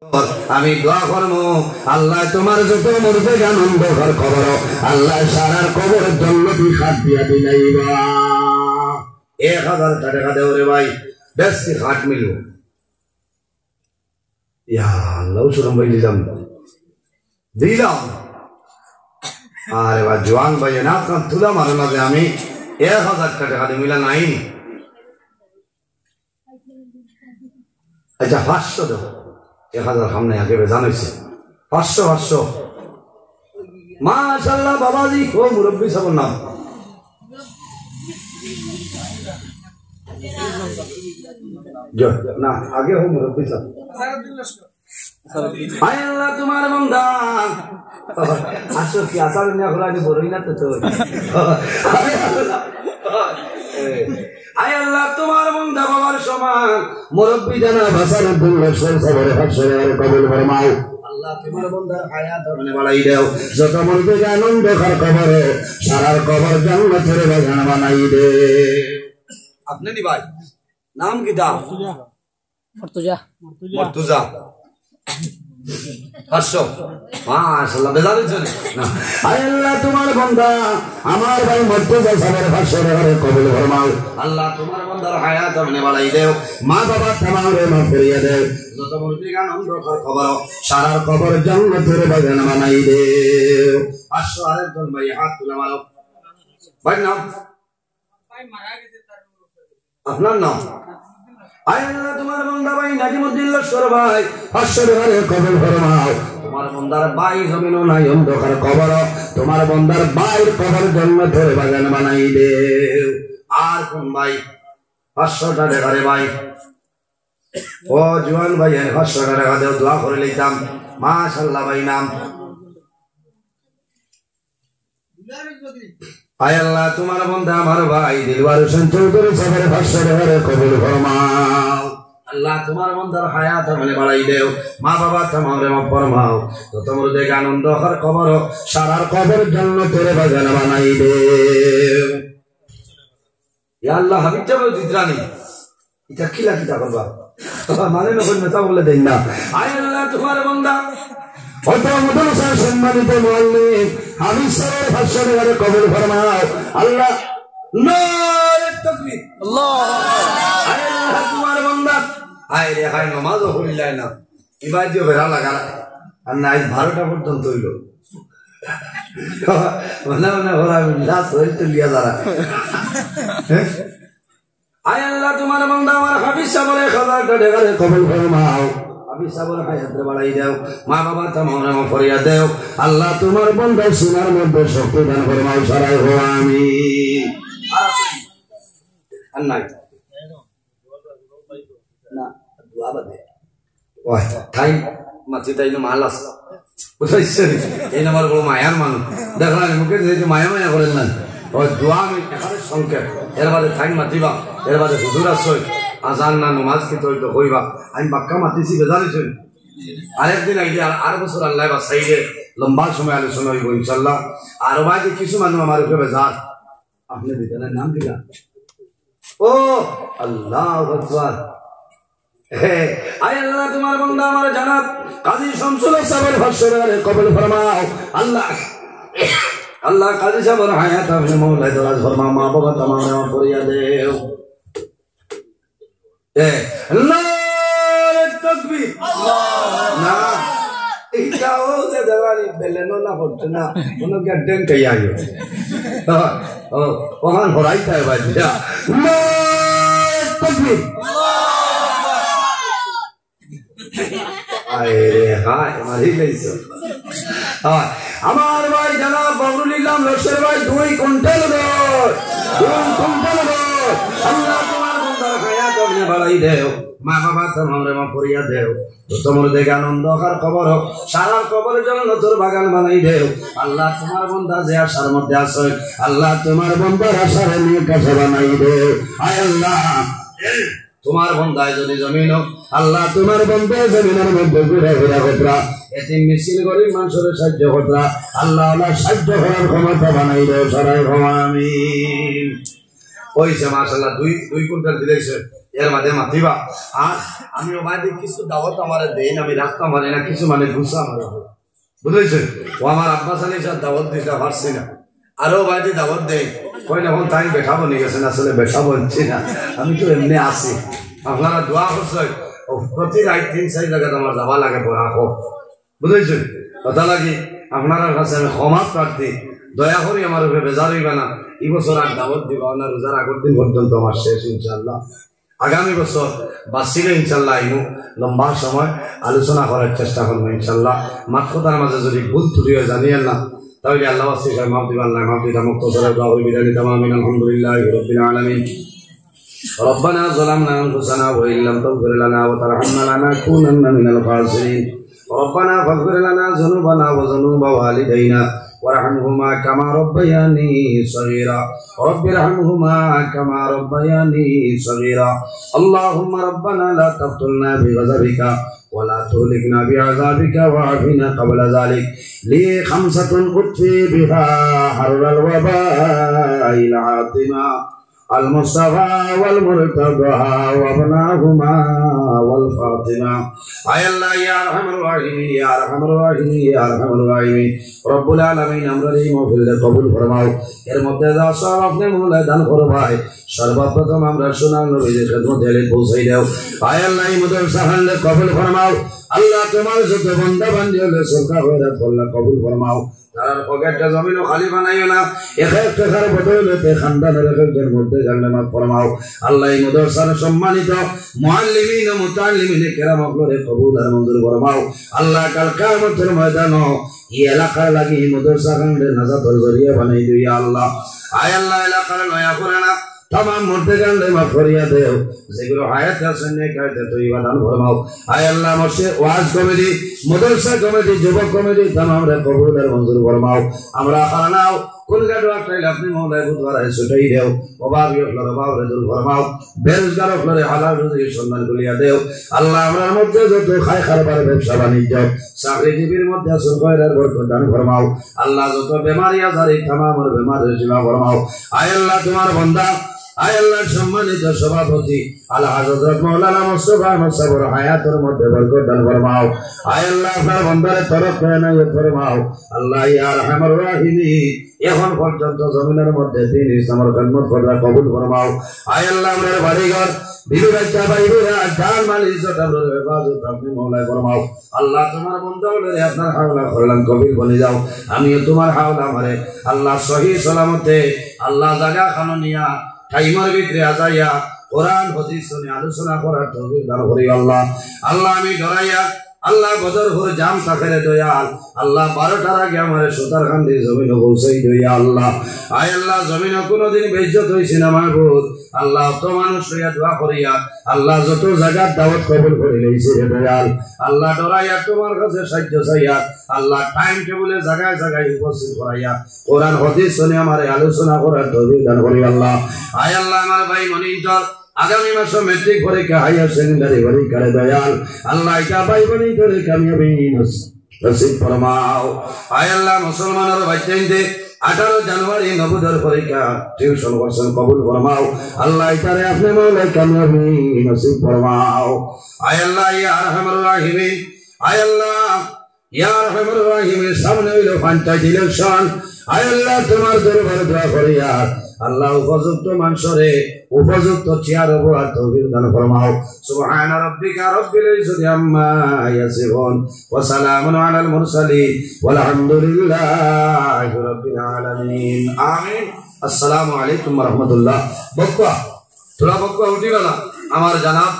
আমি দোয়া করবো আল্লাহ তোমার যত মরবে আনন্দ ঘর খবর আল্লাহ সারার কবরের জন্য তুই খাট দিয়া দিলাইবা 1000 টাকা দেও রে ভাই বেশি খাট মিলব ইয়া আল্লাহ সুরম ভাই দিলাম আরে ভাই জওয়ান ভাই না কান তুলা মারে না যে আমি 1000 টাকা দিয়ে মিলা নাই আচ্ছা 500 দেবো 1000 সামনে আগে বেজান হয়েছে 500 মাশাআল্লাহ বাবাজি ও মুরব্বী সব নাম না আগে হো মুরব্বী সব আয় আল্লাহ তোমার বান্দা আসো কি আসার না খোলা যে বড়ই না তো আয় আল্লাহ তোমার বান্দা বাবার সমান মুরব্বী জানা ভাষার জন্য সবরে হাসরে কবুল ফরমাও আল্লাহ তোমার বান্দার হায়াত মানে বাড়াই দাও যত মরবে আনন্দ ঘর কবরে সারার কবর জান্নাতের বাগান বানাই দে আপনি নি ভাই নাম কি দা মর্তুজা মাশাআল্লাহ বেজার জন্য আয় আল্লাহ তোমার বান্দা আমার ভাই মর্তুজা সাহেবের হাসরে কবুল ফরমাও আল্লাহ তোমার বান্দার হায়াত মানে বাড়াই দাও মা বাবা তোমারে মাফ করিয়া দাও যত মরবে আনন্দ ঘর কবর সারার কবর জান্নাতের বাগান বানাই দে 500 আরেকজন ভাই হাত তুলে মারো ভাই নাম ভাই মারা গেছে তার আপনার নাম আয় আল্লাহ তোমার বান্দা ভাই নাজিমউদ্দিন লস্কর ভাই হাসরে কবুল ফরমাও তোমার বান্দার ভাই জমিনও নাই অন্ধকার কবর তোমার বান্দার ভাইয়ের কবর জান্নাতের বাগান বানাই দে আর কোন ভাই 500 টাকা রে ভাই ও জওয়ান ভাই 500 টাকা দেও দোয়া করে লইতাম মাশাআল্লাহ ভাই নাম আয় আল্লাহ তোমার বান্দা আমার ভাই দিলওয়ার হোসেন চৌধুরী সাহেবের 500 টাকা কবুল ফরমাও আল্লাহ তোমার বান্দার হায়াত মানে বাড়াই দাও মা বাবা তোমারে মাফ ফরমাও যত মরবে আনন্দ ঘর কবর সারার কবর জান্নাতের বাগান বানাই দে ইয়া আল্লাহ হাবিব জাবর দিদরানি এটা কিলা কিতা করবা মানে না কোন মেতা বলে দেন না আয় আল্লাহ তোমার বান্দা অত মাদ্রাসার সম্মানিত মুআল্লিম হাবিব স্যারের 500 টাকা কবুল ফরমাও আল্লাহ নারে তাকবীর আল্লাহ আয় আল্লাহ তোমার বান্দা আয় রে হায় নামাজ পড়িলাই না ইবাদত বেরা লাগা আর নাই 12টা পর্যন্ত হইল মনে মনে বলা না সই তো লিয়া যারা আয় আল্লাহ তোমার বান্দা আমার হাবিব সাহেবের 1000 টাকা কবুল ফরমাও হাবিব সাহেবের হায়াত বাড়াই দাও মা বাবা তোমারে মাফ করিয়া দাও আল্লাহ তোমার বান্দা সোনার মধ্যে শক্তি দান ফরমাও সারাই হো আমিন আল্লাহ না দোয়া বাদে ওই টাইম মাঝে তাইলে মাল আছে বুঝাইছেন এই নাম্বার বড় মায়ার মানুষ দেখলাম মুখে যে মায়া মায়া করেন না ওই দোয়া আমি এখানে সংক্ষেপ এর বাদে টাইম মাতিবা এর বাদে হুজুর আসই আজান না নামাজ কি তো হইবা আমি বাক্কা মাতিছি বেজারিছেন আরেকদিন আইলে আর বছর আল্লাহ বা সাইডে লম্বা সময় আলোচনা হইব ইনশাআল্লাহ আর বাকি কিছু মানুষ আমার উপরে বেজার আপনি দিতেন নাম দিলা ও আল্লাহু আকবার আয় আল্লাহ তোমার বান্দা আমার জানাব কাজী শামসুল সাহেবের 500 টাকা কবুল ফরমাও আল্লাহ আল্লাহ কাজী সাহেবের হায়াত আপনি মওলা দরাজ ফরমাও মা বাবা তোমারে মাফ করিয়া দেও নারে তাকবীর আল্লাহ না ইটাও যে দেওয়ানি বেলেনো না হচ্ছে না কোন গড্ডেন কই আইও ও ওখান হরাইতা বাজিয়া নারে তাকবীর আমার ভাই জানাব বদরুল ইসলাম লস্কর ভাই 2 কুইন্টাল আল্লাহ তোমার বান্দার হায়াত আপনি বাড়াই দেও মা বাবা তোমারে মাফ করিয়া দেও তোমার দেখে আনন্দ আর কবর সারা কবরের জন্য তোর বাগান বানাই দেও আল্লাহ তোমার বান্দা যে আশার মধ্যে আছে আল্লাহ তোমার বান্দার আশার নিয়ে কাছে বানাই দেও আয় আল্লাহ তোমার বান্দায় যদি জমিন আল্লাহ তোমার বান্দা জমিনের মধ্যে ঘুরে ঘুরে ঘটরা এতিম মিছিল গরিব মানুষের সাহায্য ঘটরা আল্লাহ আল্লাহ সাহায্য করার ক্ষমতা বানাই দেও সরাই আমিন ওই যে মাশাআল্লাহ 2 কুইন্টাল দিলেছে এর মধ্যে মাতিবা আর আমি ওবাইদি কিছু দাওয়াত আমার দেন, আমি রাখতাম পারি না, কিছু মানে গুছা আমার বুঝেছেন। ও আমার আব্বাস আলী সাহেব দাওয়াত দিতে পারছি না, আরো বাইরে দাওয়াত দেয়, কই না তাই বেঠাবো নিয়ে গেছেন, আসলে বেঠা বলছি না, আমি তো এমনি আসি। আপনারা দোয়া করছেন, প্রতি রাত 3-4 জায়গায় আমার যাওয়া লাগে পড়া হোক, বুঝেছেন। কথা লাগি আপনার কাছে আমি ক্ষমা প্রার্থী, দয়া করি আমার উপরে বেজার হইবে না। এই বছর আর দাওয়াত দিবা না, রোজার আগের দিন পর্যন্ত আমার শেষ ইনশাল্লাহ। আগামী বছর বাসিলে ইনশাল্লাহ আইমু, লম্বা সময় আলোচনা করার চেষ্টা করবো ইনশাল্লাহ। মাতৃতার মাঝে যদি ভুল ত্রুটি হয় জানিয়েন না, তাহলে আল্লাহ বাসিকার মাফ দিবেন না, মাফ দিতা মুক্ত সরে দোয়া করি বিদায় নিতাম। আমিন। আলহামদুলিল্লাহি রাব্বিল আলামিন। ربنا ظلمنا أنفسنا وإن لم تغفر لنا وترحمنا لنكونن من الخاسرين. ربنا فاغفر لنا ذنوبنا وذنوب والدينا وارحمهما كما ربياني صغيرا. رب ارحمهما كما ربياني صغيرا. اللهم ربنا لا تقتلنا بغضبك ولا تهلكنا بعذابك وعافنا قبل ذلك. لي 5 أطفي بها حر الوباء العاظمة المصطفى والمرتضى وابناهما والفاطمة. আয় আল্লাহ ইয়া আরহামার রাহিমিন, ইয়া আরহামার রাহিমিন, ইয়া আরহামার রাহিমিন, রব্বুল আলামিন আমরা এই মাহফিল কবুল ফরমাও। এর মধ্যে যা সব আপনি মওলা দান করবাই, সর্বপ্রথম আমরা সোনার নবীর খিদমতে এলে পৌঁছাই দাও। আয় আল্লাহ এই মাদ্রাসা হালে কবুল ফরমাও। আল্লাহ তোমার যত বান্দা বান্দি হলে সরকার হয়ে আল্লাহ কবুল ফরমাও। তার পকেটটা জমিনও খালি বানাইও না, এক টাকার বদৌলতে খানদানের একজন মধ্যে জান্নাত ফরমাও। আল্লাহ এই মাদ্রাসার সম্মানিত মুআল্লিমিন ও মুতাআল্লিমিন কেরাম আপনারে কবুল আর মঞ্জুর ফরমাও। আল্লাহ কাল কিয়ামতের ময়দানে এই এলাকার লাগি মাদ্রাসা খানদের নাজাতের জরিয়া বানাই দিও আল্লাহ। আয় আল্লাহ এলাকার নয়া করে না, तमाम मुर्दे जानले माफ करिया देओ, जेगुलो हायात आছেন নে কায়দা তো ইবাদান ফরমাও। আয় আল্লাহ মসজিদ ওয়াজ কমিটি, মাদ্রাসা কমিটি, যুবক কমিটি तमाम রে কবুল আর মঞ্জুর ফরমাও। আমরা আনাও কোন গাড়ো আটাইল আপনি মওলা বুধবারে ছুটাই দেও, অভাবী হলরে বাবরে দূর ফরমাও, বেরোজগার হলরে হালাল রুজির সন্ধান করিয়া দেও। আল্লাহ আমরার মধ্যে যত খায় খারবার ব্যবসা বাণিজ্য চাকরিজীবীর মধ্যে সুখয়ের বরকত দান ফরমাও। আল্লাহ যত বেমারি আজারি तमाम বেমারের শিফা ফরমাও। আয় আল্লাহ তোমার বান্দা, আয় আল্লাহ সম্মানিত সভাপতি আল্লাহ হযরত মাওলানা মুস্তাফা মুসাবর হায়াতের মধ্যে বরকত দান ফরমাও। আয় আল্লাহ আপনার বান্দার তরফ থেকে না ফরমাও। আল্লাহ ইয়া আরহামার রাহিমিন এখন পর্যন্ত জমিনের মধ্যে দিন ইসলামের খিদমত করা কবুল ফরমাও। আয় আল্লাহ আমাদের বাড়িঘর বিবি বাচ্চা ভাই বোনেরা জান মাল ইজ্জত আপনার হেফাজত আপনি মওলা ফরমাও। আল্লাহ তোমার বান্দা হলে আপনার হাওলা করলাম কবিল বনে যাও। আমিও তোমার হাওলা মারে আল্লাহ সহি সালামতে আল্লাহ জায়গা খানিয়া টাইমার ভিতরে আজাইয়া কোরআন হাদিস শুনে আলোচনা করার তৌফিক দান করি আল্লাহ। আল্লাহ আমি ডরাইয়া আল্লাহ বদর ভোর জাম থাকলে দয়াল আল্লাহ 12টার আগে আমার সুতারকান্দি জমিন পৌঁছাই দইয়া আল্লাহ। আয় আল্লাহ জমিন কোনোদিন বেইজ্জত হইছে না মাহবুব আল্লাহ, তো মানুষ হইয়া দোয়া করিয়া আল্লাহ যত জায়গার দাওয়াত কবুল করে লইছে রে দয়াল আল্লাহ ডরাইয়া তোমার কাছে সাহায্য চাইয়া আল্লাহ টাইম টেবিলে জায়গায় জায়গায় উপস্থিত করাইয়া কোরআন হাদিস শুনে আমার আলোচনা করার তৌফিক দান করি আল্লাহ। আয় আল্লাহ আমার ভাই মনিন্তর আগামী মাসে মেট্রিক পরীক্ষা হাইয়ার সেকেন্ডারি পরীক্ষা রে দয়াল আল্লাহ এটা ভাই বনি করে কামিয়াবি নসিব ফরমাও। আয় আল্লাহ মুসলমানের বাচ্চাইতে 18 জানুয়ারি নবোদয় পরীক্ষা টিউশন করছেন কবুল ফরমাও। আল্লাহ এটারে আপনি মওলা কামিয়াবি নসিব ফরমাও। আয় আল্লাহ ইয়া আরহামার রাহিমিন, আয় আল্লাহ ইয়া আরহামার রাহিমিন সামনে হইল পঞ্চায়েত ইলেকশন। আয় আল্লাহ তোমার দরবারে দোয়া করিয়া আল্লাহ উপযুক্ত মানুষরে উপযুক্ত চেয়ার উপহার তৌফিক দান ফরমাও। সুবহান রাব্বিকা রাব্বিল ইজ্জাতি আম্মা ইয়াসিফুন ওয়া সালামুন আলাল মুরসালিন ওয়াল হামদুলিল্লাহি রাব্বিল আলামিন। আমিন। আসসালামু আলাইকুম ওয়া রাহমাতুল্লাহ। বক্কা তোরা বক্কা উঠিবা না আমার জানাব